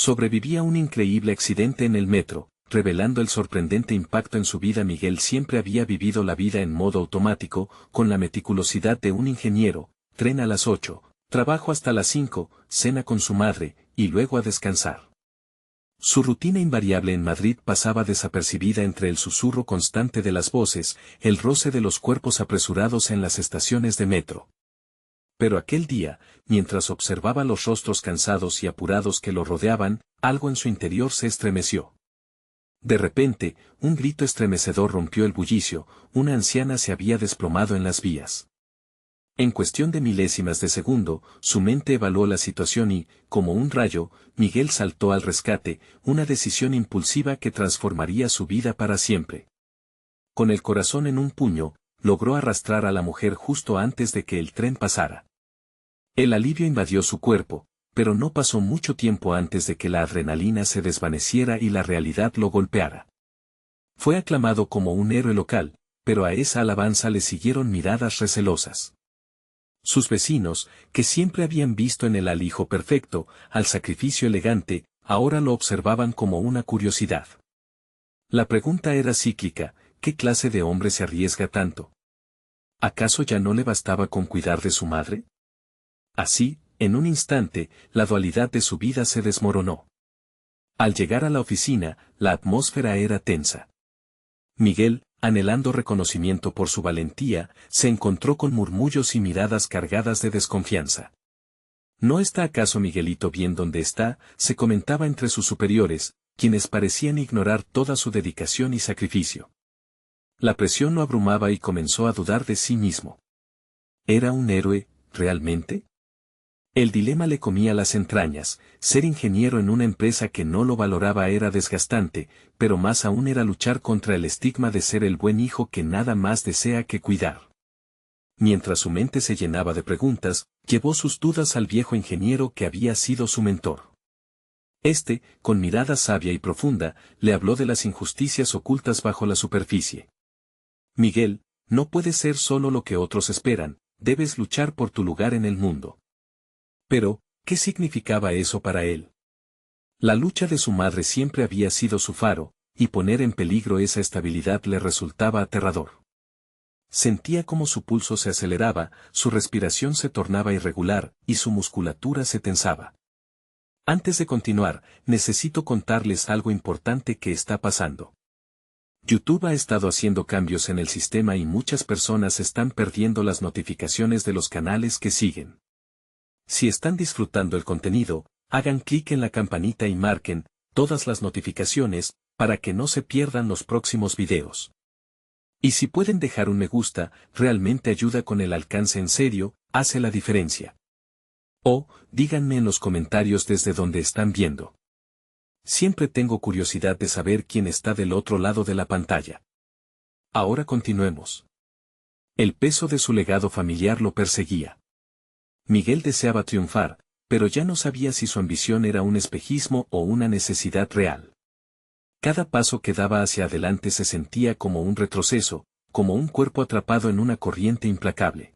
sobrevivía un increíble accidente en el metro, revelando el sorprendente impacto en su vida. Miguel siempre había vivido la vida en modo automático, con la meticulosidad de un ingeniero: tren a las 8, trabajo hasta las 5, cena con su madre, y luego a descansar. Su rutina invariable en Madrid pasaba desapercibida entre el susurro constante de las voces, el roce de los cuerpos apresurados en las estaciones de metro. Pero aquel día, mientras observaba los rostros cansados y apurados que lo rodeaban, algo en su interior se estremeció. De repente, un grito estremecedor rompió el bullicio: una anciana se había desplomado en las vías. En cuestión de milésimas de segundo, su mente evaluó la situación y, como un rayo, Miguel saltó al rescate, una decisión impulsiva que transformaría su vida para siempre. Con el corazón en un puño, logró arrastrar a la mujer justo antes de que el tren pasara. El alivio invadió su cuerpo, pero no pasó mucho tiempo antes de que la adrenalina se desvaneciera y la realidad lo golpeara. Fue aclamado como un héroe local, pero a esa alabanza le siguieron miradas recelosas. Sus vecinos, que siempre habían visto en él al hijo perfecto, al sacrificio elegante, ahora lo observaban como una curiosidad. La pregunta era cíclica: ¿qué clase de hombre se arriesga tanto? ¿Acaso ya no le bastaba con cuidar de su madre? Así, en un instante, la dualidad de su vida se desmoronó. Al llegar a la oficina, la atmósfera era tensa. Miguel, anhelando reconocimiento por su valentía, se encontró con murmullos y miradas cargadas de desconfianza. ¿No está acaso Miguelito bien donde está?, se comentaba entre sus superiores, quienes parecían ignorar toda su dedicación y sacrificio. La presión lo abrumaba y comenzó a dudar de sí mismo. ¿Era un héroe, realmente? El dilema le comía las entrañas: ser ingeniero en una empresa que no lo valoraba era desgastante, pero más aún era luchar contra el estigma de ser el buen hijo que nada más desea que cuidar. Mientras su mente se llenaba de preguntas, llevó sus dudas al viejo ingeniero que había sido su mentor. Este, con mirada sabia y profunda, le habló de las injusticias ocultas bajo la superficie. Miguel, no puedes ser solo lo que otros esperan, debes luchar por tu lugar en el mundo. Pero, ¿qué significaba eso para él? La lucha de su madre siempre había sido su faro, y poner en peligro esa estabilidad le resultaba aterrador. Sentía como su pulso se aceleraba, su respiración se tornaba irregular, y su musculatura se tensaba. Antes de continuar, necesito contarles algo importante que está pasando. YouTube ha estado haciendo cambios en el sistema y muchas personas están perdiendo las notificaciones de los canales que siguen. Si están disfrutando el contenido, hagan clic en la campanita y marquen todas las notificaciones, para que no se pierdan los próximos videos. Y si pueden dejar un me gusta, realmente ayuda con el alcance, en serio, hace la diferencia. O, díganme en los comentarios desde donde están viendo. Siempre tengo curiosidad de saber quién está del otro lado de la pantalla. Ahora continuemos. El peso de su legado familiar lo perseguía. Miguel deseaba triunfar, pero ya no sabía si su ambición era un espejismo o una necesidad real. Cada paso que daba hacia adelante se sentía como un retroceso, como un cuerpo atrapado en una corriente implacable.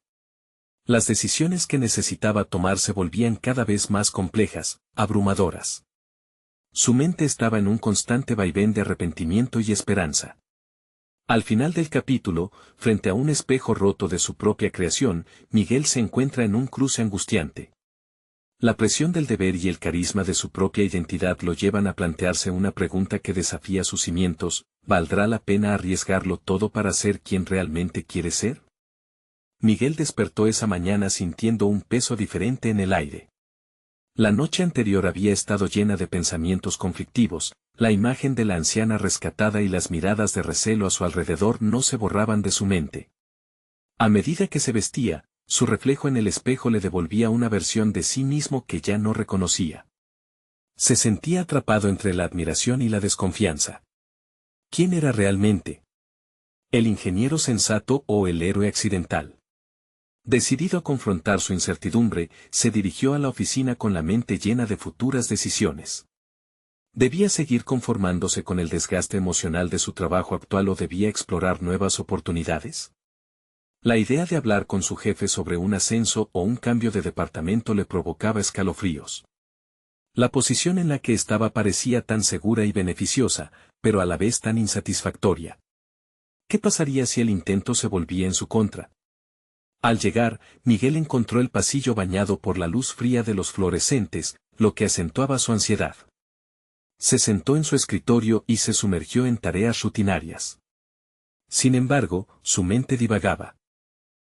Las decisiones que necesitaba tomar se volvían cada vez más complejas, abrumadoras. Su mente estaba en un constante vaivén de arrepentimiento y esperanza. Al final del capítulo, frente a un espejo roto de su propia creación, Miguel se encuentra en un cruce angustiante. La presión del deber y el carisma de su propia identidad lo llevan a plantearse una pregunta que desafía sus cimientos: ¿valdrá la pena arriesgarlo todo para ser quien realmente quiere ser? Miguel despertó esa mañana sintiendo un peso diferente en el aire. La noche anterior había estado llena de pensamientos conflictivos. La imagen de la anciana rescatada y las miradas de recelo a su alrededor no se borraban de su mente. A medida que se vestía, su reflejo en el espejo le devolvía una versión de sí mismo que ya no reconocía. Se sentía atrapado entre la admiración y la desconfianza. ¿Quién era realmente? ¿El ingeniero sensato o el héroe accidental? Decidido a confrontar su incertidumbre, se dirigió a la oficina con la mente llena de futuras decisiones. ¿Debía seguir conformándose con el desgaste emocional de su trabajo actual o debía explorar nuevas oportunidades? La idea de hablar con su jefe sobre un ascenso o un cambio de departamento le provocaba escalofríos. La posición en la que estaba parecía tan segura y beneficiosa, pero a la vez tan insatisfactoria. ¿Qué pasaría si el intento se volvía en su contra? Al llegar, Miguel encontró el pasillo bañado por la luz fría de los fluorescentes, lo que acentuaba su ansiedad. Se sentó en su escritorio y se sumergió en tareas rutinarias. Sin embargo, su mente divagaba.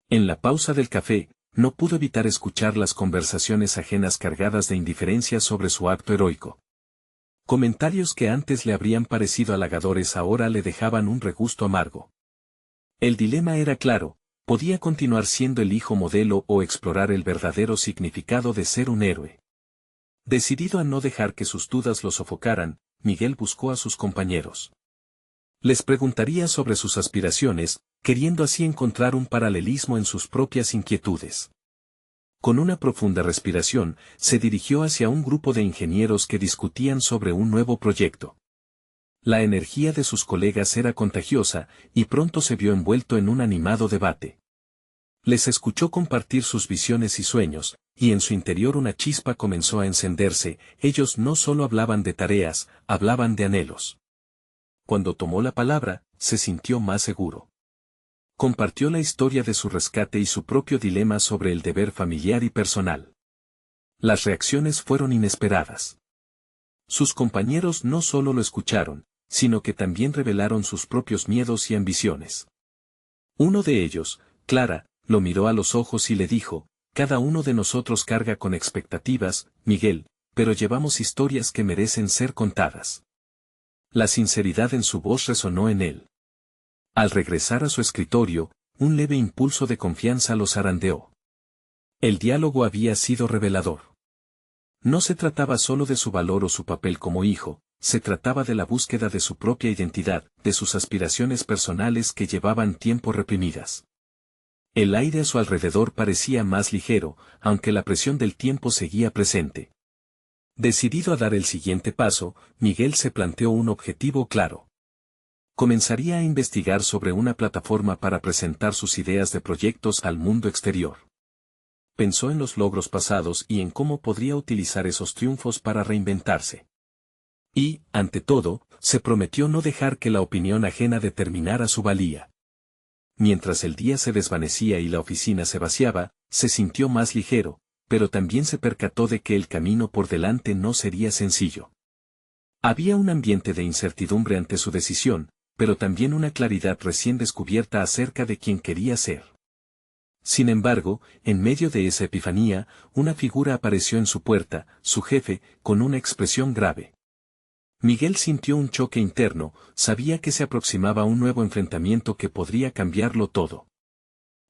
En la pausa del café, no pudo evitar escuchar las conversaciones ajenas cargadas de indiferencia sobre su acto heroico. Comentarios que antes le habrían parecido halagadores ahora le dejaban un regusto amargo. El dilema era claro: podía continuar siendo el hijo modelo o explorar el verdadero significado de ser un héroe. Decidido a no dejar que sus dudas lo sofocaran, Miguel buscó a sus compañeros. Les preguntaría sobre sus aspiraciones, queriendo así encontrar un paralelismo en sus propias inquietudes. Con una profunda respiración, se dirigió hacia un grupo de ingenieros que discutían sobre un nuevo proyecto. La energía de sus colegas era contagiosa, y pronto se vio envuelto en un animado debate. Les escuchó compartir sus visiones y sueños, y en su interior una chispa comenzó a encenderse. Ellos no solo hablaban de tareas, hablaban de anhelos. Cuando tomó la palabra, se sintió más seguro. Compartió la historia de su rescate y su propio dilema sobre el deber familiar y personal. Las reacciones fueron inesperadas. Sus compañeros no solo lo escucharon, sino que también revelaron sus propios miedos y ambiciones. Uno de ellos, Clara, lo miró a los ojos y le dijo: cada uno de nosotros carga con expectativas, Miguel, pero llevamos historias que merecen ser contadas. La sinceridad en su voz resonó en él. Al regresar a su escritorio, un leve impulso de confianza lo zarandeó. El diálogo había sido revelador. No se trataba solo de su valor o su papel como hijo, se trataba de la búsqueda de su propia identidad, de sus aspiraciones personales que llevaban tiempo reprimidas. El aire a su alrededor parecía más ligero, aunque la presión del tiempo seguía presente. Decidido a dar el siguiente paso, Miguel se planteó un objetivo claro. Comenzaría a investigar sobre una plataforma para presentar sus ideas de proyectos al mundo exterior. Pensó en los logros pasados y en cómo podría utilizar esos triunfos para reinventarse. Y, ante todo, se prometió no dejar que la opinión ajena determinara su valía. Mientras el día se desvanecía y la oficina se vaciaba, se sintió más ligero, pero también se percató de que el camino por delante no sería sencillo. Había un ambiente de incertidumbre ante su decisión, pero también una claridad recién descubierta acerca de quién quería ser. Sin embargo, en medio de esa epifanía, una figura apareció en su puerta, su jefe, con una expresión grave. Miguel sintió un choque interno, sabía que se aproximaba un nuevo enfrentamiento que podría cambiarlo todo.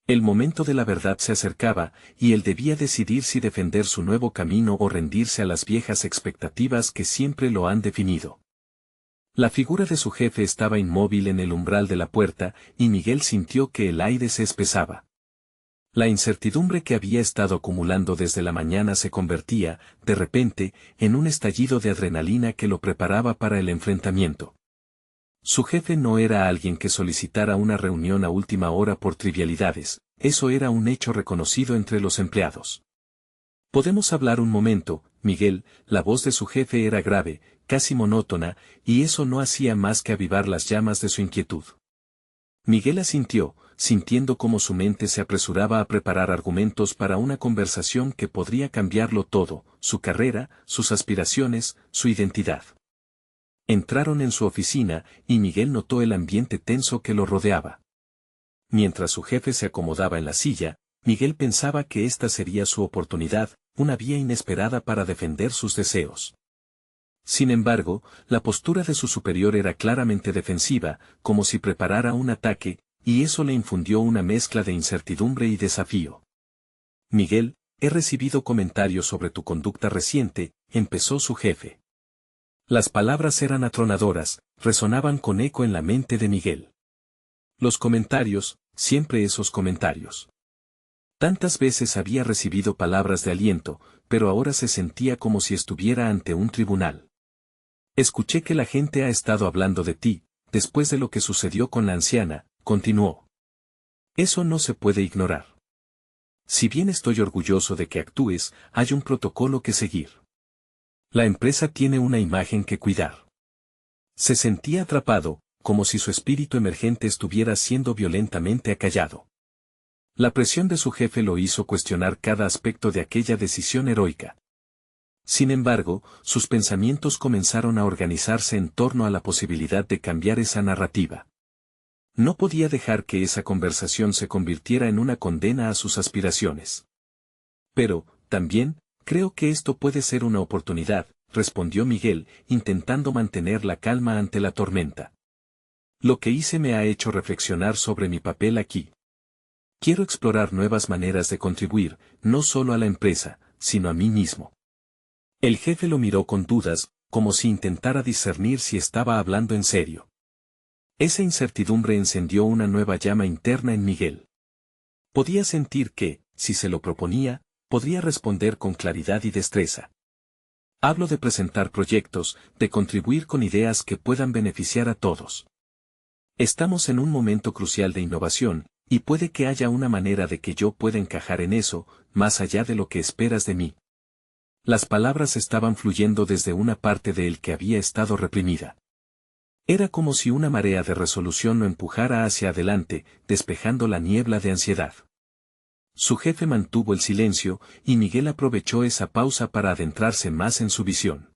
El momento de la verdad se acercaba, y él debía decidir si defender su nuevo camino o rendirse a las viejas expectativas que siempre lo han definido. La figura de su jefe estaba inmóvil en el umbral de la puerta, y Miguel sintió que el aire se espesaba. La incertidumbre que había estado acumulando desde la mañana se convertía, de repente, en un estallido de adrenalina que lo preparaba para el enfrentamiento. Su jefe no era alguien que solicitara una reunión a última hora por trivialidades, eso era un hecho reconocido entre los empleados. «¿Podemos hablar un momento, Miguel?». La voz de su jefe era grave, casi monótona, y eso no hacía más que avivar las llamas de su inquietud. Miguel asintió, sintiendo cómo su mente se apresuraba a preparar argumentos para una conversación que podría cambiarlo todo: su carrera, sus aspiraciones, su identidad. Entraron en su oficina, y Miguel notó el ambiente tenso que lo rodeaba. Mientras su jefe se acomodaba en la silla, Miguel pensaba que esta sería su oportunidad, una vía inesperada para defender sus deseos. Sin embargo, la postura de su superior era claramente defensiva, como si preparara un ataque, y eso le infundió una mezcla de incertidumbre y desafío. «Miguel, he recibido comentarios sobre tu conducta reciente», empezó su jefe. Las palabras eran atronadoras, resonaban con eco en la mente de Miguel. Los comentarios, siempre esos comentarios. Tantas veces había recibido palabras de aliento, pero ahora se sentía como si estuviera ante un tribunal. «Escuché que la gente ha estado hablando de ti, después de lo que sucedió con la anciana», continuó. «Eso no se puede ignorar. Si bien estoy orgulloso de que actúes, hay un protocolo que seguir. La empresa tiene una imagen que cuidar. Se sentía atrapado, como si su espíritu emergente estuviera siendo violentamente acallado. La presión de su jefe lo hizo cuestionar cada aspecto de aquella decisión heroica. Sin embargo, sus pensamientos comenzaron a organizarse en torno a la posibilidad de cambiar esa narrativa. No podía dejar que esa conversación se convirtiera en una condena a sus aspiraciones. Pero, también, creo que esto puede ser una oportunidad, respondió Miguel, intentando mantener la calma ante la tormenta. Lo que hice me ha hecho reflexionar sobre mi papel aquí. Quiero explorar nuevas maneras de contribuir, no solo a la empresa, sino a mí mismo. El jefe lo miró con dudas, como si intentara discernir si estaba hablando en serio. Esa incertidumbre encendió una nueva llama interna en Miguel. Podía sentir que, si se lo proponía, podría responder con claridad y destreza. Hablo de presentar proyectos, de contribuir con ideas que puedan beneficiar a todos. Estamos en un momento crucial de innovación, y puede que haya una manera de que yo pueda encajar en eso, más allá de lo que esperas de mí. Las palabras estaban fluyendo desde una parte de él que había estado reprimida. Era como si una marea de resolución lo empujara hacia adelante, despejando la niebla de ansiedad. Su jefe mantuvo el silencio, y Miguel aprovechó esa pausa para adentrarse más en su visión.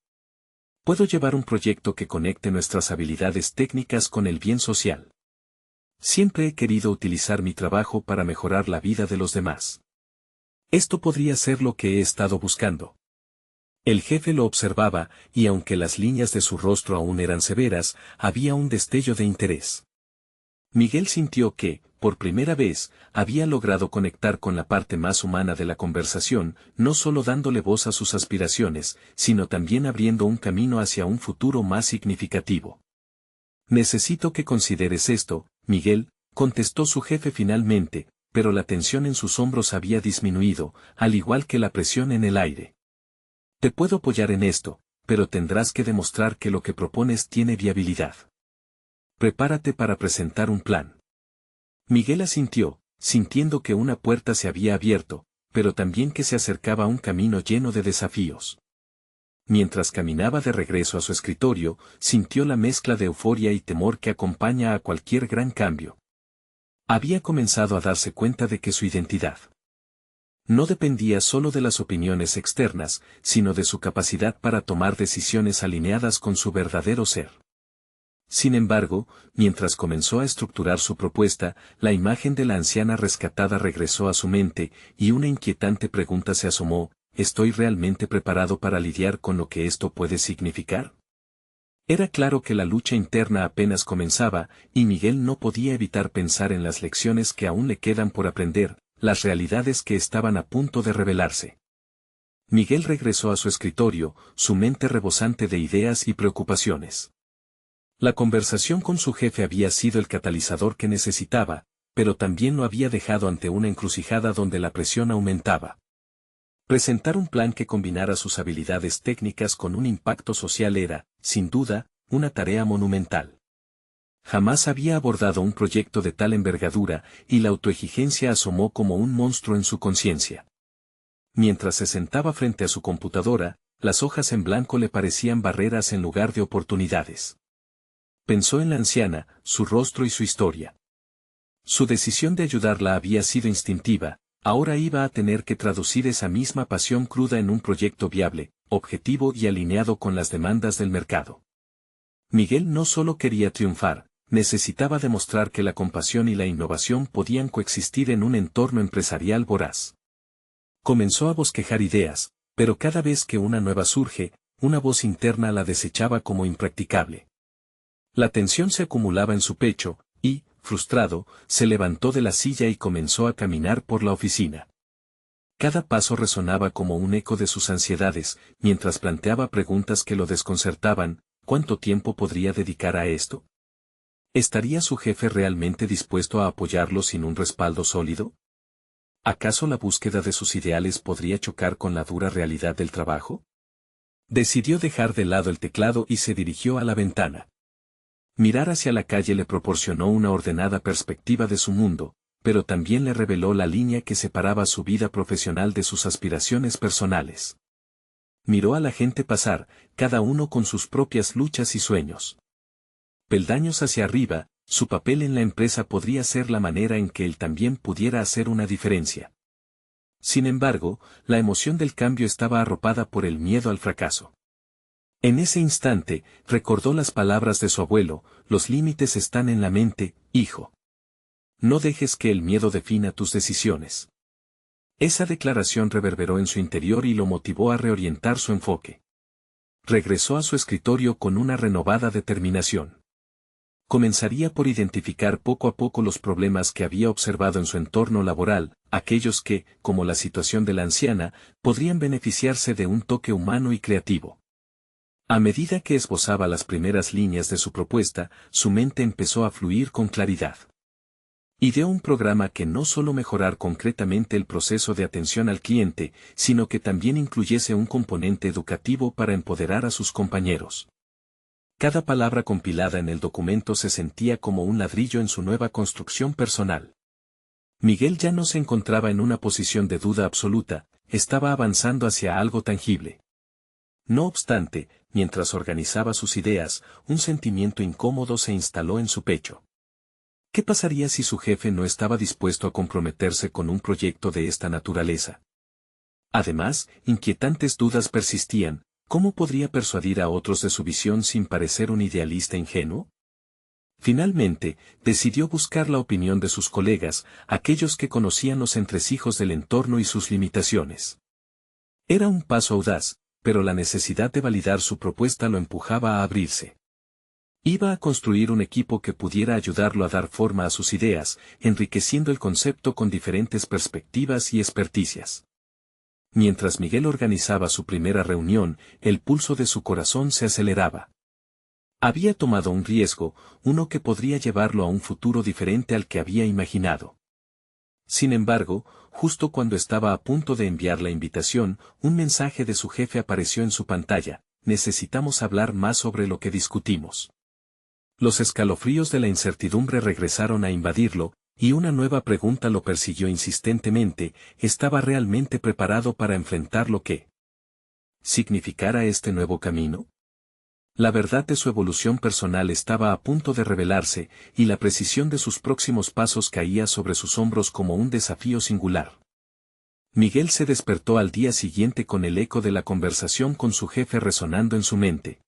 Puedo llevar un proyecto que conecte nuestras habilidades técnicas con el bien social. Siempre he querido utilizar mi trabajo para mejorar la vida de los demás. Esto podría ser lo que he estado buscando. El jefe lo observaba, y aunque las líneas de su rostro aún eran severas, había un destello de interés. Miguel sintió que, por primera vez, había logrado conectar con la parte más humana de la conversación, no solo dándole voz a sus aspiraciones, sino también abriendo un camino hacia un futuro más significativo. Necesito que consideres esto, Miguel, contestó su jefe finalmente, pero la tensión en sus hombros había disminuido, al igual que la presión en el aire. Te puedo apoyar en esto, pero tendrás que demostrar que lo que propones tiene viabilidad. Prepárate para presentar un plan. Miguel asintió, sintiendo que una puerta se había abierto, pero también que se acercaba un camino lleno de desafíos. Mientras caminaba de regreso a su escritorio, sintió la mezcla de euforia y temor que acompaña a cualquier gran cambio. Había comenzado a darse cuenta de que su identidad no dependía solo de las opiniones externas, sino de su capacidad para tomar decisiones alineadas con su verdadero ser. Sin embargo, mientras comenzó a estructurar su propuesta, la imagen de la anciana rescatada regresó a su mente, y una inquietante pregunta se asomó: ¿estoy realmente preparado para lidiar con lo que esto puede significar? Era claro que la lucha interna apenas comenzaba, y Miguel no podía evitar pensar en las lecciones que aún le quedan por aprender, las realidades que estaban a punto de revelarse. Miguel regresó a su escritorio, su mente rebosante de ideas y preocupaciones. La conversación con su jefe había sido el catalizador que necesitaba, pero también lo había dejado ante una encrucijada donde la presión aumentaba. Presentar un plan que combinara sus habilidades técnicas con un impacto social era, sin duda, una tarea monumental. Jamás había abordado un proyecto de tal envergadura, y la autoexigencia asomó como un monstruo en su conciencia. Mientras se sentaba frente a su computadora, las hojas en blanco le parecían barreras en lugar de oportunidades. Pensó en la anciana, su rostro y su historia. Su decisión de ayudarla había sido instintiva, ahora iba a tener que traducir esa misma pasión cruda en un proyecto viable, objetivo y alineado con las demandas del mercado. Miguel no solo quería triunfar, necesitaba demostrar que la compasión y la innovación podían coexistir en un entorno empresarial voraz. Comenzó a bosquejar ideas, pero cada vez que una nueva surge, una voz interna la desechaba como impracticable. La tensión se acumulaba en su pecho, y, frustrado, se levantó de la silla y comenzó a caminar por la oficina. Cada paso resonaba como un eco de sus ansiedades, mientras planteaba preguntas que lo desconcertaban: ¿cuánto tiempo podría dedicar a esto? ¿Estaría su jefe realmente dispuesto a apoyarlo sin un respaldo sólido? ¿Acaso la búsqueda de sus ideales podría chocar con la dura realidad del trabajo? Decidió dejar de lado el teclado y se dirigió a la ventana. Mirar hacia la calle le proporcionó una ordenada perspectiva de su mundo, pero también le reveló la línea que separaba su vida profesional de sus aspiraciones personales. Miró a la gente pasar, cada uno con sus propias luchas y sueños. Peldaños hacia arriba, su papel en la empresa podría ser la manera en que él también pudiera hacer una diferencia. Sin embargo, la emoción del cambio estaba arropada por el miedo al fracaso. En ese instante, recordó las palabras de su abuelo: los límites están en la mente, hijo. No dejes que el miedo defina tus decisiones. Esa declaración reverberó en su interior y lo motivó a reorientar su enfoque. Regresó a su escritorio con una renovada determinación. Comenzaría por identificar poco a poco los problemas que había observado en su entorno laboral, aquellos que, como la situación de la anciana, podrían beneficiarse de un toque humano y creativo. A medida que esbozaba las primeras líneas de su propuesta, su mente empezó a fluir con claridad. Ideó un programa que no solo mejorara concretamente el proceso de atención al cliente, sino que también incluyese un componente educativo para empoderar a sus compañeros. Cada palabra compilada en el documento se sentía como un ladrillo en su nueva construcción personal. Miguel ya no se encontraba en una posición de duda absoluta, estaba avanzando hacia algo tangible. No obstante, mientras organizaba sus ideas, un sentimiento incómodo se instaló en su pecho. ¿Qué pasaría si su jefe no estaba dispuesto a comprometerse con un proyecto de esta naturaleza? Además, inquietantes dudas persistían: ¿cómo podría persuadir a otros de su visión sin parecer un idealista ingenuo? Finalmente, decidió buscar la opinión de sus colegas, aquellos que conocían los entresijos del entorno y sus limitaciones. Era un paso audaz, pero la necesidad de validar su propuesta lo empujaba a abrirse. Iba a construir un equipo que pudiera ayudarlo a dar forma a sus ideas, enriqueciendo el concepto con diferentes perspectivas y experticias. Mientras Miguel organizaba su primera reunión, el pulso de su corazón se aceleraba. Había tomado un riesgo, uno que podría llevarlo a un futuro diferente al que había imaginado. Sin embargo, justo cuando estaba a punto de enviar la invitación, un mensaje de su jefe apareció en su pantalla: necesitamos hablar más sobre lo que discutimos. Los escalofríos de la incertidumbre regresaron a invadirlo, y una nueva pregunta lo persiguió insistentemente: ¿estaba realmente preparado para enfrentar lo que significara este nuevo camino? La verdad de su evolución personal estaba a punto de revelarse, y la precisión de sus próximos pasos caía sobre sus hombros como un desafío singular. Miguel se despertó al día siguiente con el eco de la conversación con su jefe resonando en su mente.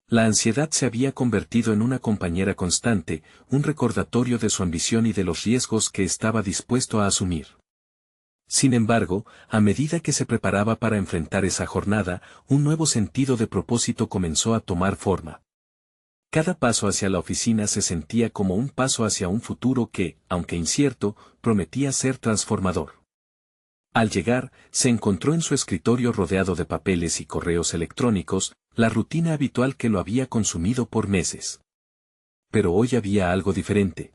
La ansiedad se había convertido en una compañera constante, un recordatorio de su ambición y de los riesgos que estaba dispuesto a asumir. Sin embargo, a medida que se preparaba para enfrentar esa jornada, un nuevo sentido de propósito comenzó a tomar forma. Cada paso hacia la oficina se sentía como un paso hacia un futuro que, aunque incierto, prometía ser transformador. Al llegar, se encontró en su escritorio rodeado de papeles y correos electrónicos, la rutina habitual que lo había consumido por meses. Pero hoy había algo diferente.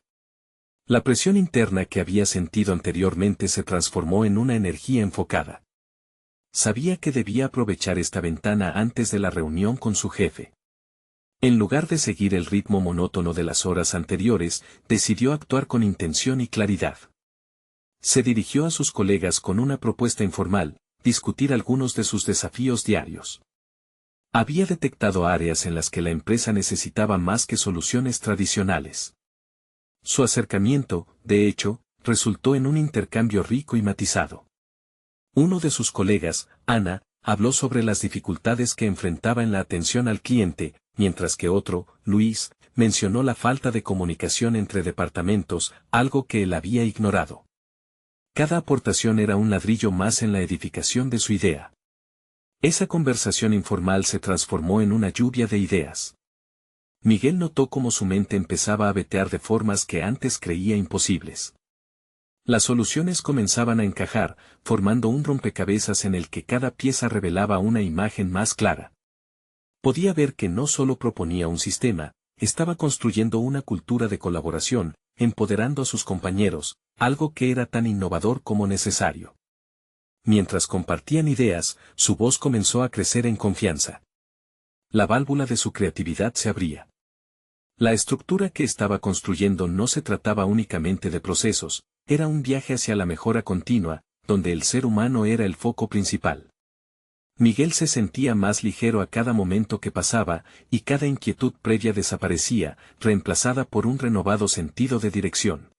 La presión interna que había sentido anteriormente se transformó en una energía enfocada. Sabía que debía aprovechar esta ventana antes de la reunión con su jefe. En lugar de seguir el ritmo monótono de las horas anteriores, decidió actuar con intención y claridad. Se dirigió a sus colegas con una propuesta informal: discutir algunos de sus desafíos diarios. Había detectado áreas en las que la empresa necesitaba más que soluciones tradicionales. Su acercamiento, de hecho, resultó en un intercambio rico y matizado. Uno de sus colegas, Ana, habló sobre las dificultades que enfrentaba en la atención al cliente, mientras que otro, Luis, mencionó la falta de comunicación entre departamentos, algo que él había ignorado. Cada aportación era un ladrillo más en la edificación de su idea. Esa conversación informal se transformó en una lluvia de ideas. Miguel notó cómo su mente empezaba a vetear de formas que antes creía imposibles. Las soluciones comenzaban a encajar, formando un rompecabezas en el que cada pieza revelaba una imagen más clara. Podía ver que no solo proponía un sistema, estaba construyendo una cultura de colaboración, empoderando a sus compañeros, algo que era tan innovador como necesario. Mientras compartían ideas, su voz comenzó a crecer en confianza. La válvula de su creatividad se abría. La estructura que estaba construyendo no se trataba únicamente de procesos, era un viaje hacia la mejora continua, donde el ser humano era el foco principal. Miguel se sentía más ligero a cada momento que pasaba, y cada inquietud previa desaparecía, reemplazada por un renovado sentido de dirección.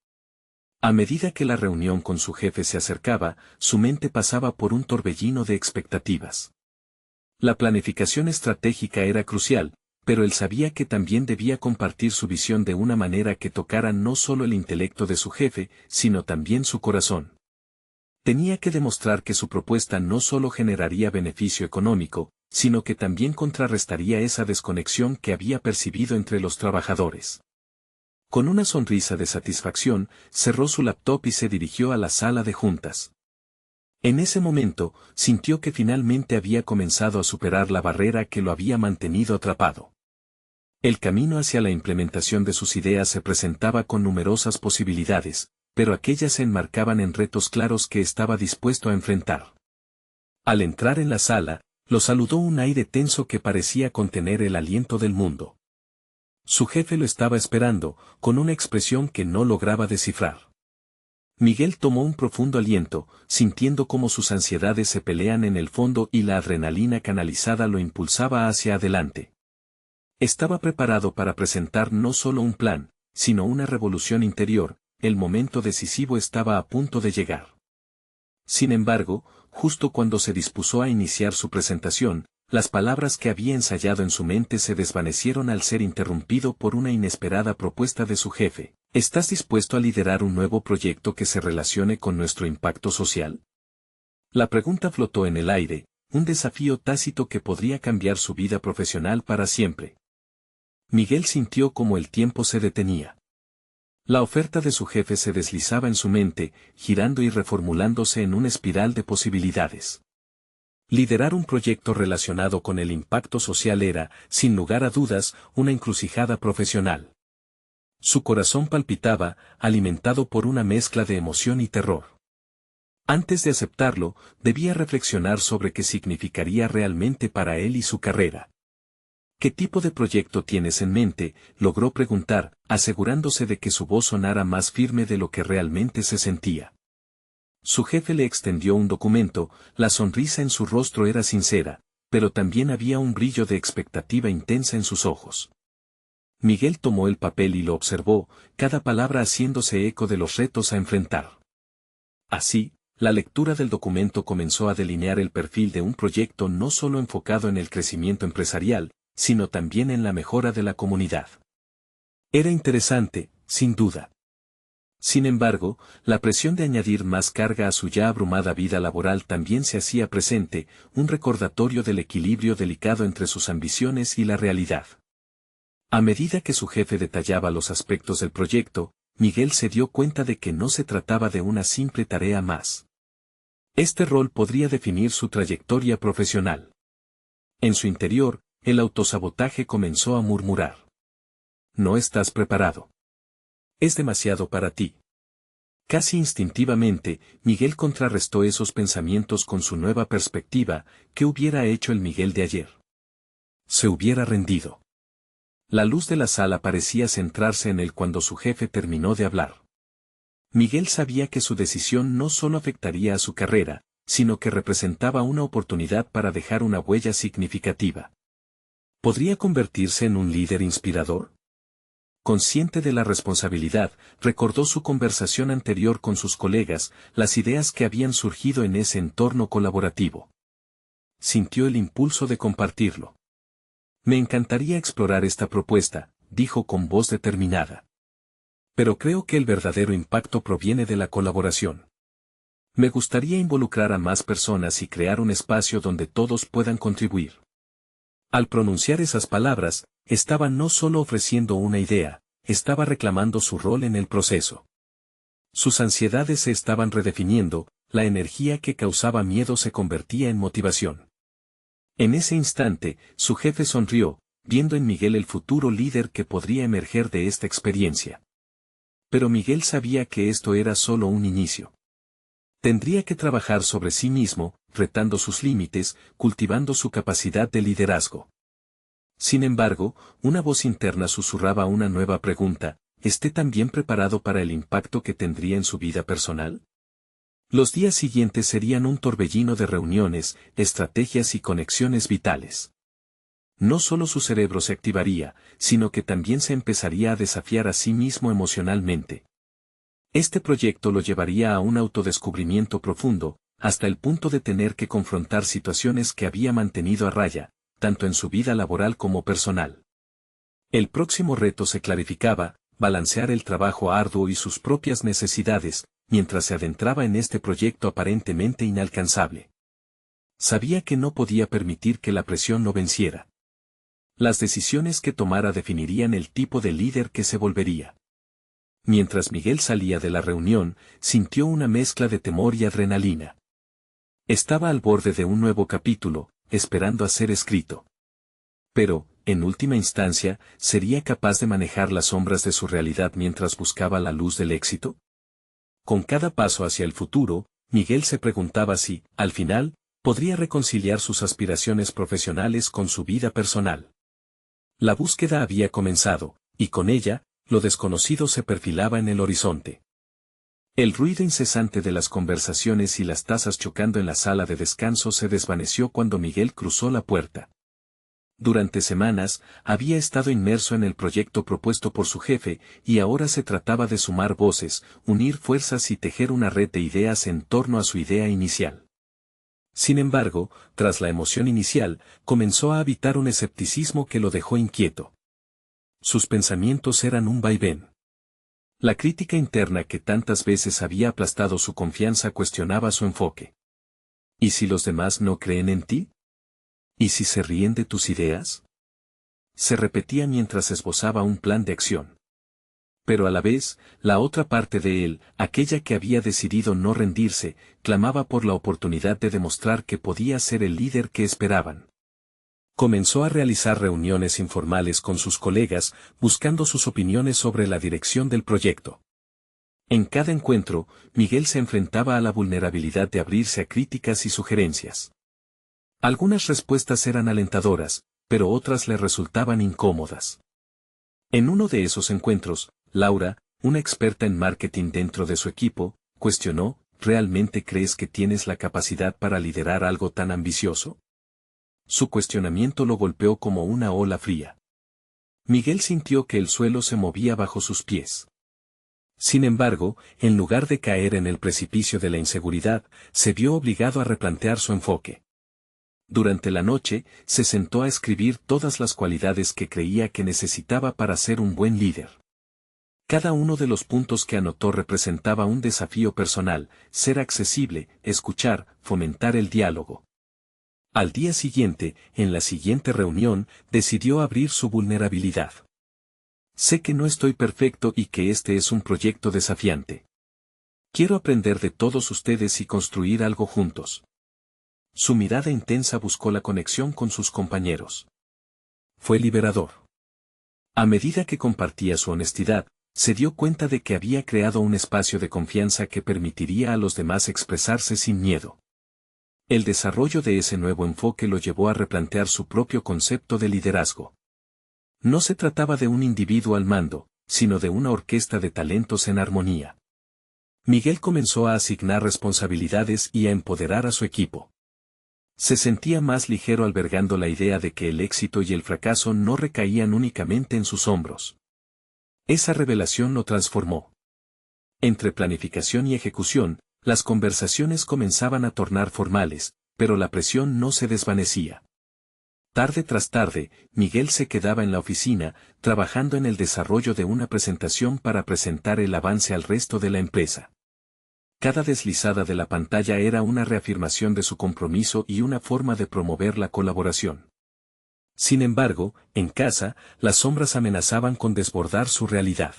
A medida que la reunión con su jefe se acercaba, su mente pasaba por un torbellino de expectativas. La planificación estratégica era crucial, pero él sabía que también debía compartir su visión de una manera que tocara no solo el intelecto de su jefe, sino también su corazón. Tenía que demostrar que su propuesta no solo generaría beneficio económico, sino que también contrarrestaría esa desconexión que había percibido entre los trabajadores. Con una sonrisa de satisfacción, cerró su laptop y se dirigió a la sala de juntas. En ese momento, sintió que finalmente había comenzado a superar la barrera que lo había mantenido atrapado. El camino hacia la implementación de sus ideas se presentaba con numerosas posibilidades, pero aquellas se enmarcaban en retos claros que estaba dispuesto a enfrentar. Al entrar en la sala, lo saludó un aire tenso que parecía contener el aliento del mundo. Su jefe lo estaba esperando, con una expresión que no lograba descifrar. Miguel tomó un profundo aliento, sintiendo cómo sus ansiedades se pelean en el fondo y la adrenalina canalizada lo impulsaba hacia adelante. Estaba preparado para presentar no solo un plan, sino una revolución interior. El momento decisivo estaba a punto de llegar. Sin embargo, justo cuando se dispuso a iniciar su presentación, las palabras que había ensayado en su mente se desvanecieron al ser interrumpido por una inesperada propuesta de su jefe. ¿Estás dispuesto a liderar un nuevo proyecto que se relacione con nuestro impacto social? La pregunta flotó en el aire, un desafío tácito que podría cambiar su vida profesional para siempre. Miguel sintió como el tiempo se detenía. La oferta de su jefe se deslizaba en su mente, girando y reformulándose en una espiral de posibilidades. Liderar un proyecto relacionado con el impacto social era, sin lugar a dudas, una encrucijada profesional. Su corazón palpitaba, alimentado por una mezcla de emoción y terror. Antes de aceptarlo, debía reflexionar sobre qué significaría realmente para él y su carrera. ¿Qué tipo de proyecto tienes en mente?, logró preguntar, asegurándose de que su voz sonara más firme de lo que realmente se sentía. Su jefe le extendió un documento, la sonrisa en su rostro era sincera, pero también había un brillo de expectativa intensa en sus ojos. Miguel tomó el papel y lo observó, cada palabra haciéndose eco de los retos a enfrentar. Así, la lectura del documento comenzó a delinear el perfil de un proyecto no solo enfocado en el crecimiento empresarial, sino también en la mejora de la comunidad. Era interesante, sin duda. Sin embargo, la presión de añadir más carga a su ya abrumada vida laboral también se hacía presente, un recordatorio del equilibrio delicado entre sus ambiciones y la realidad. A medida que su jefe detallaba los aspectos del proyecto, Miguel se dio cuenta de que no se trataba de una simple tarea más. Este rol podría definir su trayectoria profesional. En su interior, el autosabotaje comenzó a murmurar. No estás preparado. Es demasiado para ti. Casi instintivamente, Miguel contrarrestó esos pensamientos con su nueva perspectiva. ¿Qué hubiera hecho el Miguel de ayer? Se hubiera rendido. La luz de la sala parecía centrarse en él cuando su jefe terminó de hablar. Miguel sabía que su decisión no solo afectaría a su carrera, sino que representaba una oportunidad para dejar una huella significativa. ¿Podría convertirse en un líder inspirador? Consciente de la responsabilidad, recordó su conversación anterior con sus colegas, las ideas que habían surgido en ese entorno colaborativo. Sintió el impulso de compartirlo. Me encantaría explorar esta propuesta, dijo con voz determinada. Pero creo que el verdadero impacto proviene de la colaboración. Me gustaría involucrar a más personas y crear un espacio donde todos puedan contribuir. Al pronunciar esas palabras, estaba no solo ofreciendo una idea, estaba reclamando su rol en el proceso. Sus ansiedades se estaban redefiniendo, la energía que causaba miedo se convertía en motivación. En ese instante, su jefe sonrió, viendo en Miguel el futuro líder que podría emerger de esta experiencia. Pero Miguel sabía que esto era solo un inicio. Tendría que trabajar sobre sí mismo, retando sus límites, cultivando su capacidad de liderazgo. Sin embargo, una voz interna susurraba una nueva pregunta: ¿esté también preparado para el impacto que tendría en su vida personal? Los días siguientes serían un torbellino de reuniones, estrategias y conexiones vitales. No solo su cerebro se activaría, sino que también se empezaría a desafiar a sí mismo emocionalmente. Este proyecto lo llevaría a un autodescubrimiento profundo, hasta el punto de tener que confrontar situaciones que había mantenido a raya, tanto en su vida laboral como personal. El próximo reto se clarificaba, balancear el trabajo arduo y sus propias necesidades, mientras se adentraba en este proyecto aparentemente inalcanzable. Sabía que no podía permitir que la presión lo venciera. Las decisiones que tomara definirían el tipo de líder que se volvería. Mientras Miguel salía de la reunión, sintió una mezcla de temor y adrenalina. Estaba al borde de un nuevo capítulo, esperando a ser escrito. Pero, en última instancia, ¿sería capaz de manejar las sombras de su realidad mientras buscaba la luz del éxito? Con cada paso hacia el futuro, Miguel se preguntaba si, al final, podría reconciliar sus aspiraciones profesionales con su vida personal. La búsqueda había comenzado, y con ella, lo desconocido se perfilaba en el horizonte. El ruido incesante de las conversaciones y las tazas chocando en la sala de descanso se desvaneció cuando Miguel cruzó la puerta. Durante semanas, había estado inmerso en el proyecto propuesto por su jefe, y ahora se trataba de sumar voces, unir fuerzas y tejer una red de ideas en torno a su idea inicial. Sin embargo, tras la emoción inicial, comenzó a habitar un escepticismo que lo dejó inquieto. Sus pensamientos eran un vaivén. La crítica interna que tantas veces había aplastado su confianza cuestionaba su enfoque. ¿Y si los demás no creen en ti? ¿Y si se ríen de tus ideas? Se repetía mientras esbozaba un plan de acción. Pero a la vez, la otra parte de él, aquella que había decidido no rendirse, clamaba por la oportunidad de demostrar que podía ser el líder que esperaban. Comenzó a realizar reuniones informales con sus colegas, buscando sus opiniones sobre la dirección del proyecto. En cada encuentro, Miguel se enfrentaba a la vulnerabilidad de abrirse a críticas y sugerencias. Algunas respuestas eran alentadoras, pero otras le resultaban incómodas. En uno de esos encuentros, Laura, una experta en marketing dentro de su equipo, cuestionó: ¿realmente crees que tienes la capacidad para liderar algo tan ambicioso? Su cuestionamiento lo golpeó como una ola fría. Miguel sintió que el suelo se movía bajo sus pies. Sin embargo, en lugar de caer en el precipicio de la inseguridad, se vio obligado a replantear su enfoque. Durante la noche, se sentó a escribir todas las cualidades que creía que necesitaba para ser un buen líder. Cada uno de los puntos que anotó representaba un desafío personal: ser accesible, escuchar, fomentar el diálogo. Al día siguiente, en la siguiente reunión, decidió abrir su vulnerabilidad. Sé que no estoy perfecto y que este es un proyecto desafiante. Quiero aprender de todos ustedes y construir algo juntos. Su mirada intensa buscó la conexión con sus compañeros. Fue liberador. A medida que compartía su honestidad, se dio cuenta de que había creado un espacio de confianza que permitiría a los demás expresarse sin miedo. El desarrollo de ese nuevo enfoque lo llevó a replantear su propio concepto de liderazgo. No se trataba de un individuo al mando, sino de una orquesta de talentos en armonía. Miguel comenzó a asignar responsabilidades y a empoderar a su equipo. Se sentía más ligero albergando la idea de que el éxito y el fracaso no recaían únicamente en sus hombros. Esa revelación lo transformó. Entre planificación y ejecución, las conversaciones comenzaban a tornar formales, pero la presión no se desvanecía. Tarde tras tarde, Miguel se quedaba en la oficina, trabajando en el desarrollo de una presentación para presentar el avance al resto de la empresa. Cada deslizada de la pantalla era una reafirmación de su compromiso y una forma de promover la colaboración. Sin embargo, en casa, las sombras amenazaban con desbordar su realidad.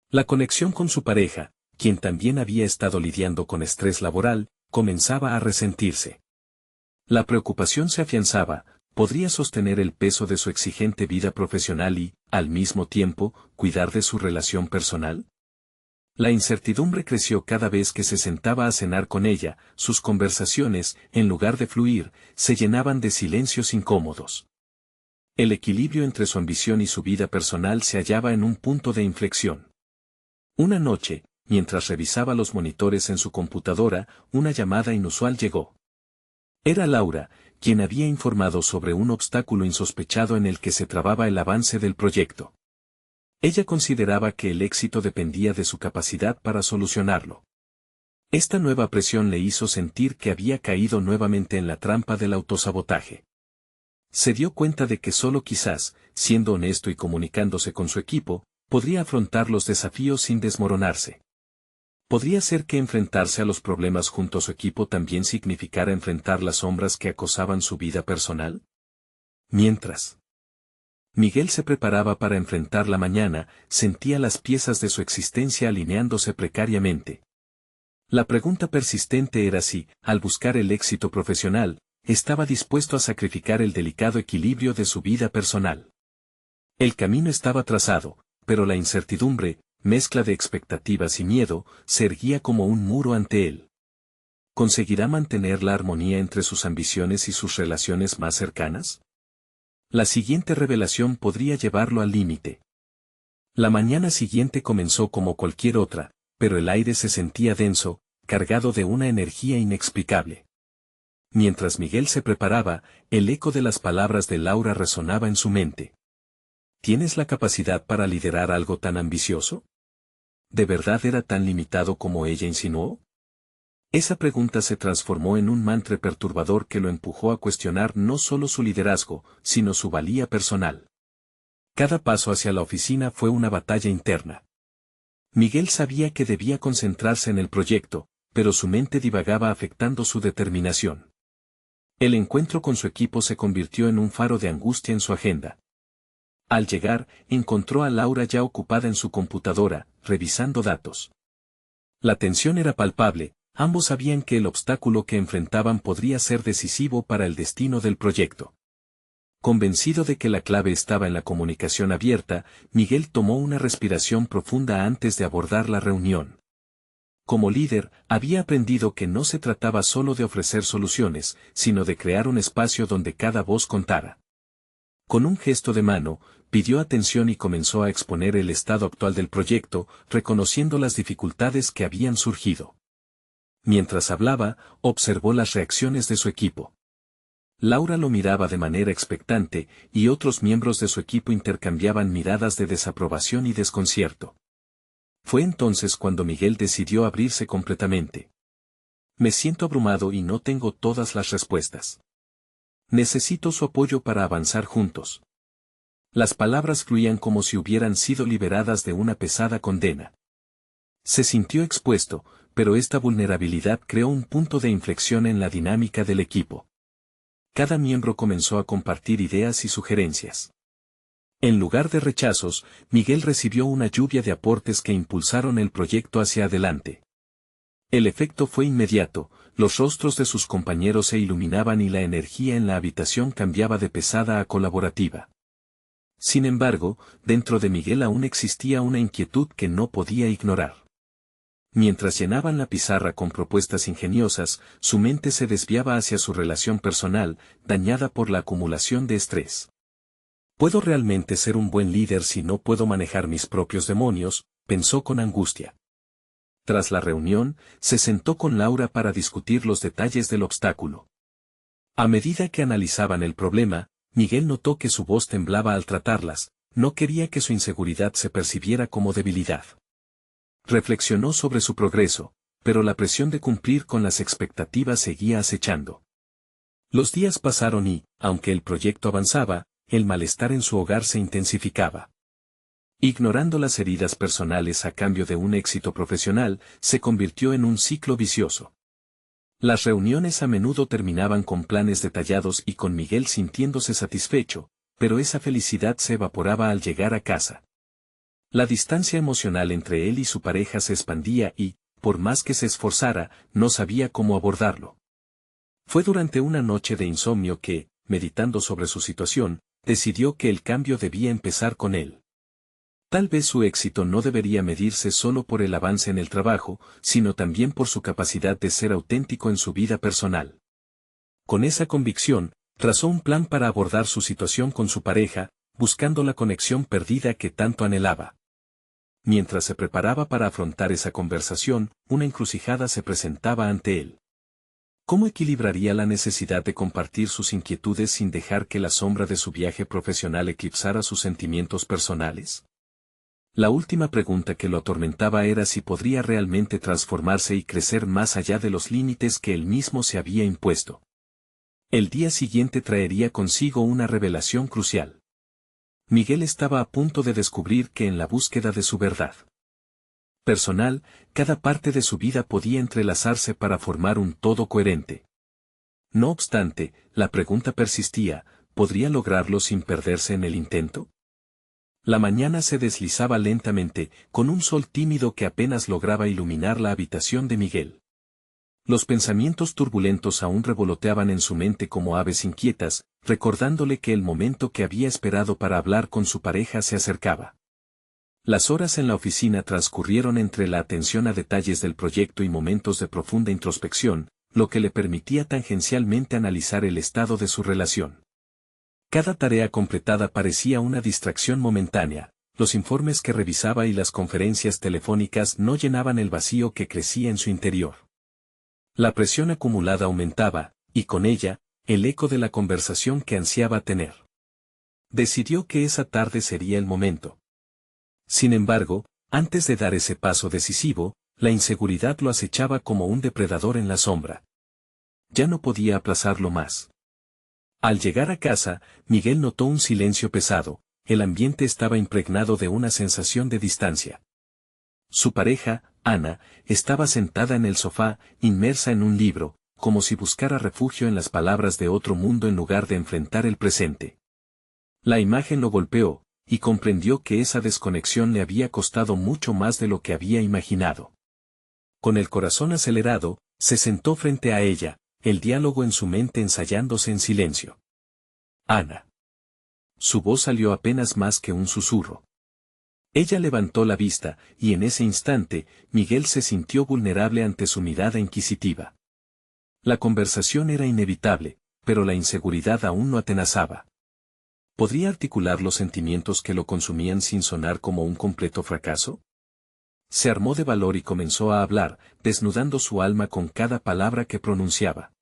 La conexión con su pareja, quien también había estado lidiando con estrés laboral, comenzaba a resentirse. La preocupación se afianzaba: ¿podría sostener el peso de su exigente vida profesional y, al mismo tiempo, cuidar de su relación personal? La incertidumbre creció cada vez que se sentaba a cenar con ella. Sus conversaciones, en lugar de fluir, se llenaban de silencios incómodos. El equilibrio entre su ambición y su vida personal se hallaba en un punto de inflexión. Una noche, mientras revisaba los monitores en su computadora, una llamada inusual llegó. Era Laura, quien había informado sobre un obstáculo insospechado en el que se trababa el avance del proyecto. Ella consideraba que el éxito dependía de su capacidad para solucionarlo. Esta nueva presión le hizo sentir que había caído nuevamente en la trampa del autosabotaje. Se dio cuenta de que solo quizás, siendo honesto y comunicándose con su equipo, podría afrontar los desafíos sin desmoronarse. ¿Podría ser que enfrentarse a los problemas junto a su equipo también significara enfrentar las sombras que acosaban su vida personal? Mientras Miguel se preparaba para enfrentar la mañana, sentía las piezas de su existencia alineándose precariamente. La pregunta persistente era si, al buscar el éxito profesional, estaba dispuesto a sacrificar el delicado equilibrio de su vida personal. El camino estaba trazado, pero la incertidumbre, mezcla de expectativas y miedo, se erguía como un muro ante él. ¿Conseguirá mantener la armonía entre sus ambiciones y sus relaciones más cercanas? La siguiente revelación podría llevarlo al límite. La mañana siguiente comenzó como cualquier otra, pero el aire se sentía denso, cargado de una energía inexplicable. Mientras Miguel se preparaba, el eco de las palabras de Laura resonaba en su mente. ¿Tienes la capacidad para liderar algo tan ambicioso? ¿De verdad era tan limitado como ella insinuó? Esa pregunta se transformó en un mantra perturbador que lo empujó a cuestionar no solo su liderazgo, sino su valía personal. Cada paso hacia la oficina fue una batalla interna. Miguel sabía que debía concentrarse en el proyecto, pero su mente divagaba afectando su determinación. El encuentro con su equipo se convirtió en un faro de angustia en su agenda. Al llegar, encontró a Laura ya ocupada en su computadora, revisando datos. La tensión era palpable, ambos sabían que el obstáculo que enfrentaban podría ser decisivo para el destino del proyecto. Convencido de que la clave estaba en la comunicación abierta, Miguel tomó una respiración profunda antes de abordar la reunión. Como líder, había aprendido que no se trataba solo de ofrecer soluciones, sino de crear un espacio donde cada voz contara. Con un gesto de mano, pidió atención y comenzó a exponer el estado actual del proyecto, reconociendo las dificultades que habían surgido. Mientras hablaba, observó las reacciones de su equipo. Laura lo miraba de manera expectante, y otros miembros de su equipo intercambiaban miradas de desaprobación y desconcierto. Fue entonces cuando Miguel decidió abrirse completamente. Me siento abrumado y no tengo todas las respuestas. Necesito su apoyo para avanzar juntos. Las palabras fluían como si hubieran sido liberadas de una pesada condena. Se sintió expuesto, pero esta vulnerabilidad creó un punto de inflexión en la dinámica del equipo. Cada miembro comenzó a compartir ideas y sugerencias. En lugar de rechazos, Miguel recibió una lluvia de aportes que impulsaron el proyecto hacia adelante. El efecto fue inmediato, los rostros de sus compañeros se iluminaban y la energía en la habitación cambiaba de pesada a colaborativa. Sin embargo, dentro de Miguel aún existía una inquietud que no podía ignorar. Mientras llenaban la pizarra con propuestas ingeniosas, su mente se desviaba hacia su relación personal, dañada por la acumulación de estrés. ¿Puedo realmente ser un buen líder si no puedo manejar mis propios demonios?, pensó con angustia. Tras la reunión, se sentó con Laura para discutir los detalles del obstáculo. A medida que analizaban el problema, Miguel notó que su voz temblaba al tratarlas, no quería que su inseguridad se percibiera como debilidad. Reflexionó sobre su progreso, pero la presión de cumplir con las expectativas seguía acechando. Los días pasaron y, aunque el proyecto avanzaba, el malestar en su hogar se intensificaba. Ignorando las heridas personales a cambio de un éxito profesional, se convirtió en un ciclo vicioso. Las reuniones a menudo terminaban con planes detallados y con Miguel sintiéndose satisfecho, pero esa felicidad se evaporaba al llegar a casa. La distancia emocional entre él y su pareja se expandía y, por más que se esforzara, no sabía cómo abordarlo. Fue durante una noche de insomnio que, meditando sobre su situación, decidió que el cambio debía empezar con él. Tal vez su éxito no debería medirse solo por el avance en el trabajo, sino también por su capacidad de ser auténtico en su vida personal. Con esa convicción, trazó un plan para abordar su situación con su pareja, buscando la conexión perdida que tanto anhelaba. Mientras se preparaba para afrontar esa conversación, una encrucijada se presentaba ante él. ¿Cómo equilibraría la necesidad de compartir sus inquietudes sin dejar que la sombra de su viaje profesional eclipsara sus sentimientos personales? La última pregunta que lo atormentaba era si podría realmente transformarse y crecer más allá de los límites que él mismo se había impuesto. El día siguiente traería consigo una revelación crucial. Miguel estaba a punto de descubrir que en la búsqueda de su verdad personal, cada parte de su vida podía entrelazarse para formar un todo coherente. No obstante, la pregunta persistía, ¿podría lograrlo sin perderse en el intento? La mañana se deslizaba lentamente, con un sol tímido que apenas lograba iluminar la habitación de Miguel. Los pensamientos turbulentos aún revoloteaban en su mente como aves inquietas, recordándole que el momento que había esperado para hablar con su pareja se acercaba. Las horas en la oficina transcurrieron entre la atención a detalles del proyecto y momentos de profunda introspección, lo que le permitía tangencialmente analizar el estado de su relación. Cada tarea completada parecía una distracción momentánea, los informes que revisaba y las conferencias telefónicas no llenaban el vacío que crecía en su interior. La presión acumulada aumentaba, y con ella, el eco de la conversación que ansiaba tener. Decidió que esa tarde sería el momento. Sin embargo, antes de dar ese paso decisivo, la inseguridad lo acechaba como un depredador en la sombra. Ya no podía aplazarlo más. Al llegar a casa, Miguel notó un silencio pesado, el ambiente estaba impregnado de una sensación de distancia. Su pareja, Ana, estaba sentada en el sofá, inmersa en un libro, como si buscara refugio en las palabras de otro mundo en lugar de enfrentar el presente. La imagen lo golpeó, y comprendió que esa desconexión le había costado mucho más de lo que había imaginado. Con el corazón acelerado, se sentó frente a ella, el diálogo en su mente ensayándose en silencio. Ana. Su voz salió apenas más que un susurro. Ella levantó la vista, y en ese instante, Miguel se sintió vulnerable ante su mirada inquisitiva. La conversación era inevitable, pero la inseguridad aún lo atenazaba. ¿Podría articular los sentimientos que lo consumían sin sonar como un completo fracaso? Se armó de valor y comenzó a hablar, desnudando su alma con cada palabra que pronunciaba.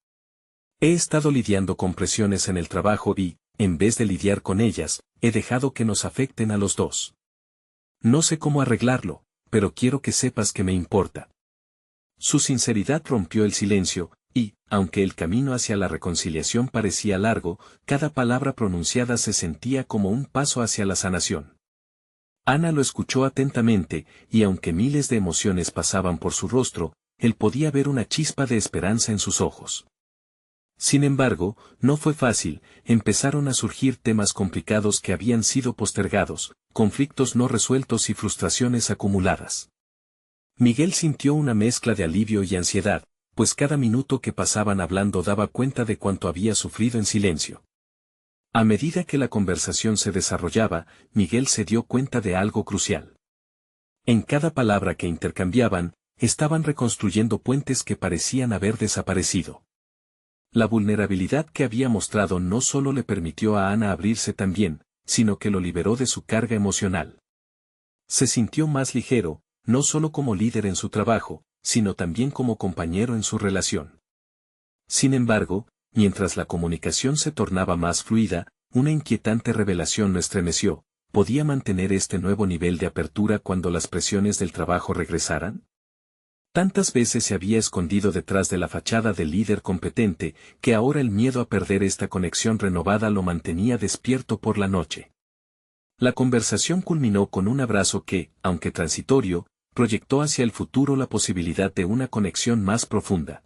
He estado lidiando con presiones en el trabajo y, en vez de lidiar con ellas, he dejado que nos afecten a los dos. No sé cómo arreglarlo, pero quiero que sepas que me importa. Su sinceridad rompió el silencio, y, aunque el camino hacia la reconciliación parecía largo, cada palabra pronunciada se sentía como un paso hacia la sanación. Ana lo escuchó atentamente, y aunque miles de emociones pasaban por su rostro, él podía ver una chispa de esperanza en sus ojos. Sin embargo, no fue fácil, empezaron a surgir temas complicados que habían sido postergados, conflictos no resueltos y frustraciones acumuladas. Miguel sintió una mezcla de alivio y ansiedad, pues cada minuto que pasaban hablando daba cuenta de cuánto había sufrido en silencio. A medida que la conversación se desarrollaba, Miguel se dio cuenta de algo crucial. En cada palabra que intercambiaban, estaban reconstruyendo puentes que parecían haber desaparecido. La vulnerabilidad que había mostrado no solo le permitió a Ana abrirse también, sino que lo liberó de su carga emocional. Se sintió más ligero, no solo como líder en su trabajo, sino también como compañero en su relación. Sin embargo, mientras la comunicación se tornaba más fluida, una inquietante revelación lo estremeció. ¿Podía mantener este nuevo nivel de apertura cuando las presiones del trabajo regresaran? Tantas veces se había escondido detrás de la fachada del líder competente, que ahora el miedo a perder esta conexión renovada lo mantenía despierto por la noche. La conversación culminó con un abrazo que, aunque transitorio, proyectó hacia el futuro la posibilidad de una conexión más profunda.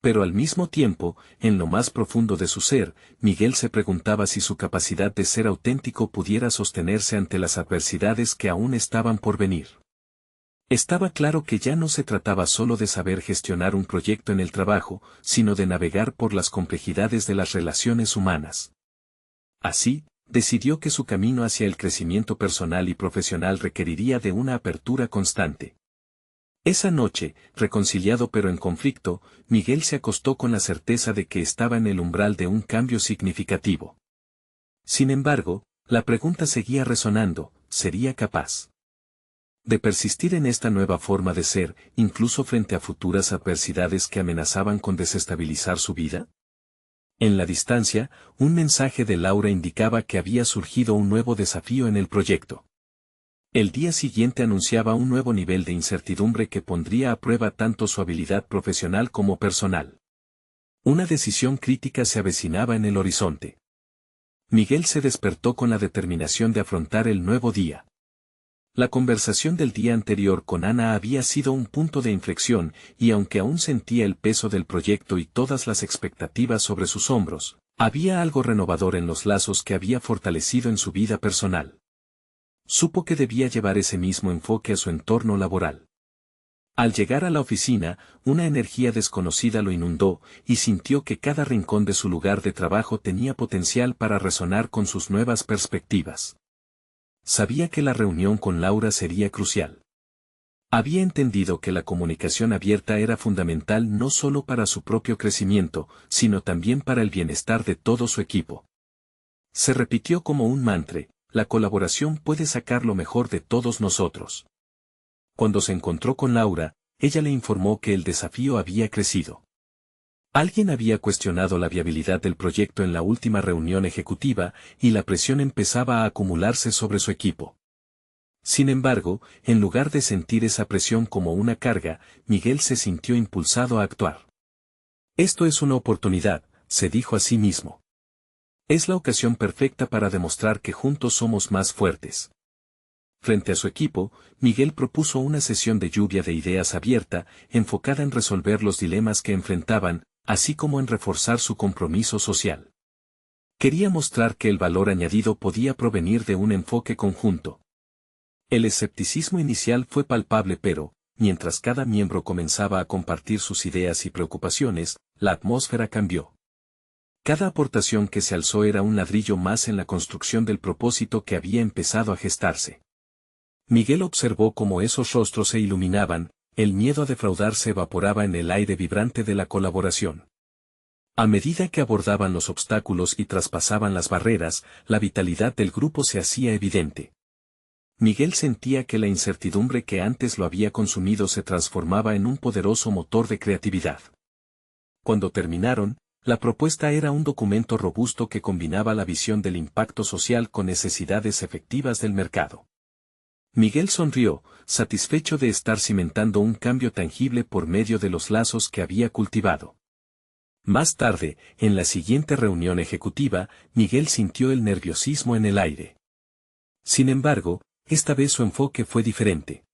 Pero al mismo tiempo, en lo más profundo de su ser, Miguel se preguntaba si su capacidad de ser auténtico pudiera sostenerse ante las adversidades que aún estaban por venir. Estaba claro que ya no se trataba solo de saber gestionar un proyecto en el trabajo, sino de navegar por las complejidades de las relaciones humanas. Así, decidió que su camino hacia el crecimiento personal y profesional requeriría de una apertura constante. Esa noche, reconciliado pero en conflicto, Miguel se acostó con la certeza de que estaba en el umbral de un cambio significativo. Sin embargo, la pregunta seguía resonando, ¿sería capaz? De persistir en esta nueva forma de ser, incluso frente a futuras adversidades que amenazaban con desestabilizar su vida. En la distancia, un mensaje de Laura indicaba que había surgido un nuevo desafío en el proyecto. El día siguiente anunciaba un nuevo nivel de incertidumbre que pondría a prueba tanto su habilidad profesional como personal. Una decisión crítica se avecinaba en el horizonte. Miguel se despertó con la determinación de afrontar el nuevo día. La conversación del día anterior con Ana había sido un punto de inflexión, y aunque aún sentía el peso del proyecto y todas las expectativas sobre sus hombros, había algo renovador en los lazos que había fortalecido en su vida personal. Supo que debía llevar ese mismo enfoque a su entorno laboral. Al llegar a la oficina, una energía desconocida lo inundó, y sintió que cada rincón de su lugar de trabajo tenía potencial para resonar con sus nuevas perspectivas. Sabía que la reunión con Laura sería crucial. Había entendido que la comunicación abierta era fundamental no solo para su propio crecimiento, sino también para el bienestar de todo su equipo. Se repitió como un mantra: la colaboración puede sacar lo mejor de todos nosotros. Cuando se encontró con Laura, ella le informó que el desafío había crecido. Alguien había cuestionado la viabilidad del proyecto en la última reunión ejecutiva, y la presión empezaba a acumularse sobre su equipo. Sin embargo, en lugar de sentir esa presión como una carga, Miguel se sintió impulsado a actuar. Esto es una oportunidad, se dijo a sí mismo. Es la ocasión perfecta para demostrar que juntos somos más fuertes. Frente a su equipo, Miguel propuso una sesión de lluvia de ideas abierta, enfocada en resolver los dilemas que enfrentaban, así como en reforzar su compromiso social. Quería mostrar que el valor añadido podía provenir de un enfoque conjunto. El escepticismo inicial fue palpable, pero, mientras cada miembro comenzaba a compartir sus ideas y preocupaciones, la atmósfera cambió. Cada aportación que se alzó era un ladrillo más en la construcción del propósito que había empezado a gestarse. Miguel observó cómo esos rostros se iluminaban, el miedo a defraudar se evaporaba en el aire vibrante de la colaboración. A medida que abordaban los obstáculos y traspasaban las barreras, la vitalidad del grupo se hacía evidente. Miguel sentía que la incertidumbre que antes lo había consumido se transformaba en un poderoso motor de creatividad. Cuando terminaron, la propuesta era un documento robusto que combinaba la visión del impacto social con necesidades efectivas del mercado. Miguel sonrió, satisfecho de estar cimentando un cambio tangible por medio de los lazos que había cultivado. Más tarde, en la siguiente reunión ejecutiva, Miguel sintió el nerviosismo en el aire. Sin embargo, esta vez su enfoque fue diferente.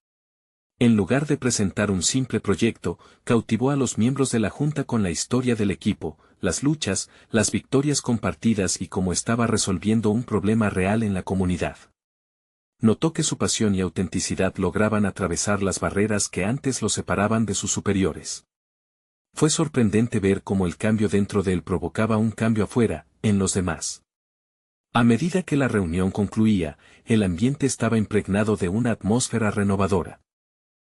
En lugar de presentar un simple proyecto, cautivó a los miembros de la junta con la historia del equipo, las luchas, las victorias compartidas y cómo estaba resolviendo un problema real en la comunidad. Notó que su pasión y autenticidad lograban atravesar las barreras que antes lo separaban de sus superiores. Fue sorprendente ver cómo el cambio dentro de él provocaba un cambio afuera, en los demás. A medida que la reunión concluía, el ambiente estaba impregnado de una atmósfera renovadora.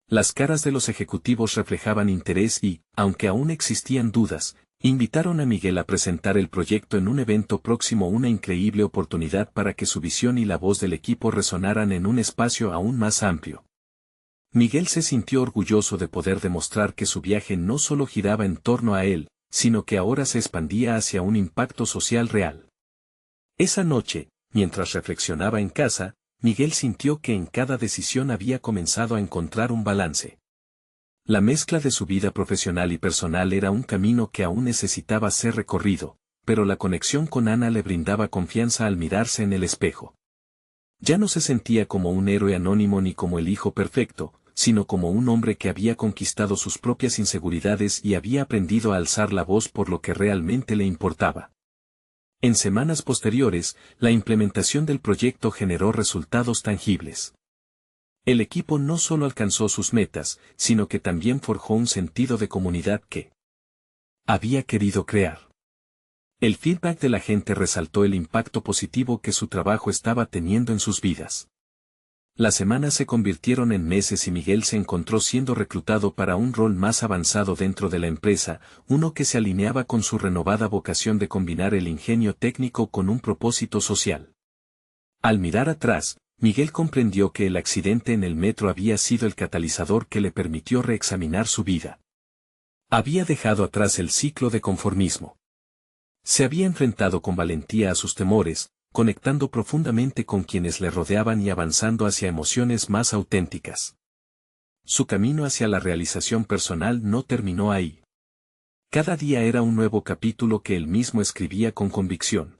Las caras de los ejecutivos reflejaban interés y, aunque aún existían dudas, invitaron a Miguel a presentar el proyecto en un evento próximo, una increíble oportunidad para que su visión y la voz del equipo resonaran en un espacio aún más amplio. Miguel se sintió orgulloso de poder demostrar que su viaje no solo giraba en torno a él, sino que ahora se expandía hacia un impacto social real. Esa noche, mientras reflexionaba en casa, Miguel sintió que en cada decisión había comenzado a encontrar un balance. La mezcla de su vida profesional y personal era un camino que aún necesitaba ser recorrido, pero la conexión con Ana le brindaba confianza al mirarse en el espejo. Ya no se sentía como un héroe anónimo ni como el hijo perfecto, sino como un hombre que había conquistado sus propias inseguridades y había aprendido a alzar la voz por lo que realmente le importaba. En semanas posteriores, la implementación del proyecto generó resultados tangibles. El equipo no solo alcanzó sus metas, sino que también forjó un sentido de comunidad que había querido crear. El feedback de la gente resaltó el impacto positivo que su trabajo estaba teniendo en sus vidas. Las semanas se convirtieron en meses y Miguel se encontró siendo reclutado para un rol más avanzado dentro de la empresa, uno que se alineaba con su renovada vocación de combinar el ingenio técnico con un propósito social. Al mirar atrás, Miguel comprendió que el accidente en el metro había sido el catalizador que le permitió reexaminar su vida. Había dejado atrás el ciclo de conformismo. Se había enfrentado con valentía a sus temores, conectando profundamente con quienes le rodeaban y avanzando hacia emociones más auténticas. Su camino hacia la realización personal no terminó ahí. Cada día era un nuevo capítulo que él mismo escribía con convicción.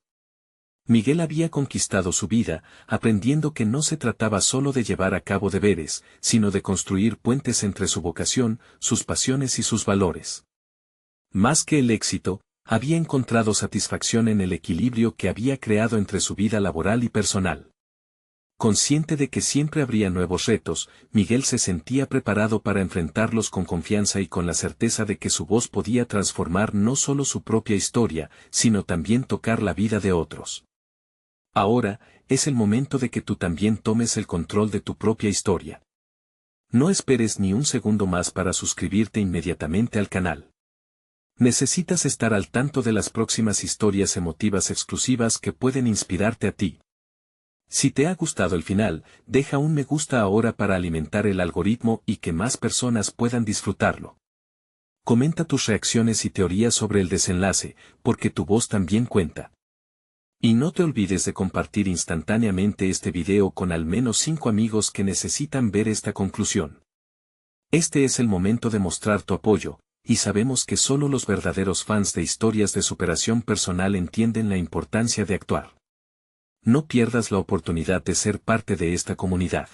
Miguel había conquistado su vida, aprendiendo que no se trataba solo de llevar a cabo deberes, sino de construir puentes entre su vocación, sus pasiones y sus valores. Más que el éxito, había encontrado satisfacción en el equilibrio que había creado entre su vida laboral y personal. Consciente de que siempre habría nuevos retos, Miguel se sentía preparado para enfrentarlos con confianza y con la certeza de que su voz podía transformar no solo su propia historia, sino también tocar la vida de otros. Ahora, es el momento de que tú también tomes el control de tu propia historia. No esperes ni un segundo más para suscribirte inmediatamente al canal. Necesitas estar al tanto de las próximas historias emotivas exclusivas que pueden inspirarte a ti. Si te ha gustado el final, deja un me gusta ahora para alimentar el algoritmo y que más personas puedan disfrutarlo. Comenta tus reacciones y teorías sobre el desenlace, porque tu voz también cuenta. Y no te olvides de compartir instantáneamente este video con al menos 5 amigos que necesitan ver esta conclusión. Este es el momento de mostrar tu apoyo, y sabemos que solo los verdaderos fans de historias de superación personal entienden la importancia de actuar. No pierdas la oportunidad de ser parte de esta comunidad.